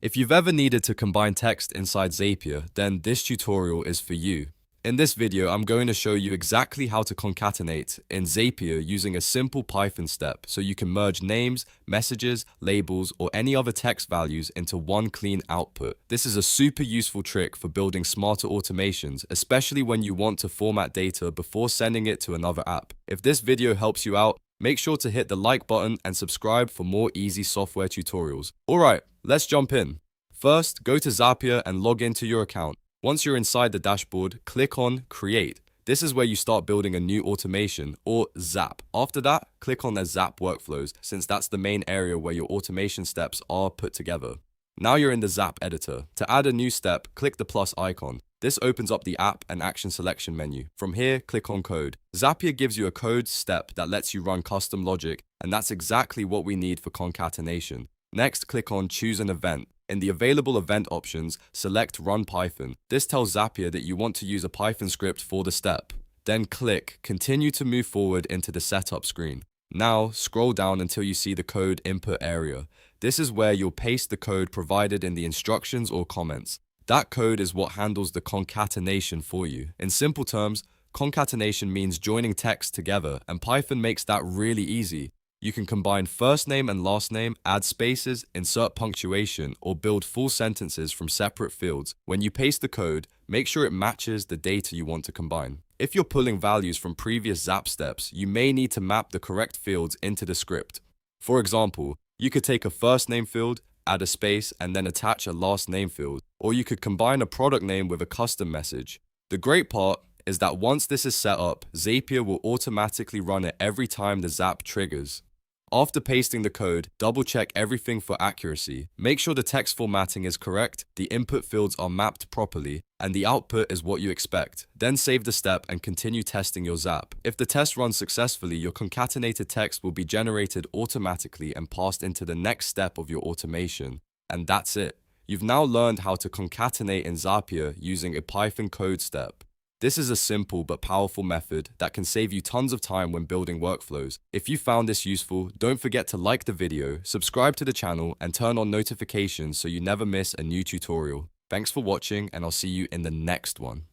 If you've ever needed to combine text inside Zapier, then this tutorial is for you. In this video, I'm going to show you exactly how to concatenate in Zapier using a simple Python step so you can merge names, messages, labels, or any other text values into one clean output. This is a super useful trick for building smarter automations, especially when you want to format data before sending it to another app. If this video helps you out, make sure to hit the like button and subscribe for more easy software tutorials. Alright, let's jump in. First, go to Zapier and log into your account. Once you're inside the dashboard, click on Create. This is where you start building a new automation, or Zap. After that, click on the Zap workflows, since that's the main area where your automation steps are put together. Now you're in the Zap editor. To add a new step, click the plus icon. This opens up the app and action selection menu. From here, click on Code. Zapier gives you a code step that lets you run custom logic, and that's exactly what we need for concatenation. Next, click on Choose an Event. In the available event options, select Run Python. This tells Zapier that you want to use a Python script for the step. Then click Continue to move forward into the setup screen. Now, scroll down until you see the code input area. This is where you'll paste the code provided in the instructions or comments. That code is what handles the concatenation for you. In simple terms, concatenation means joining text together, and Python makes that really easy. You can combine first name and last name, add spaces, insert punctuation, or build full sentences from separate fields. When you paste the code, make sure it matches the data you want to combine. If you're pulling values from previous Zap steps, you may need to map the correct fields into the script. For example, you could take a first name field, add a space, and then attach a last name field. Or you could combine a product name with a custom message. The great part is that once this is set up, Zapier will automatically run it every time the Zap triggers. After pasting the code, double-check everything for accuracy. Make sure the text formatting is correct, the input fields are mapped properly, and the output is what you expect. Then save the step and continue testing your Zap. If the test runs successfully, your concatenated text will be generated automatically and passed into the next step of your automation. And that's it. You've now learned how to concatenate in Zapier using a Python code step. This is a simple but powerful method that can save you tons of time when building workflows. If you found this useful, don't forget to like the video, subscribe to the channel, and turn on notifications so you never miss a new tutorial. Thanks for watching, and I'll see you in the next one.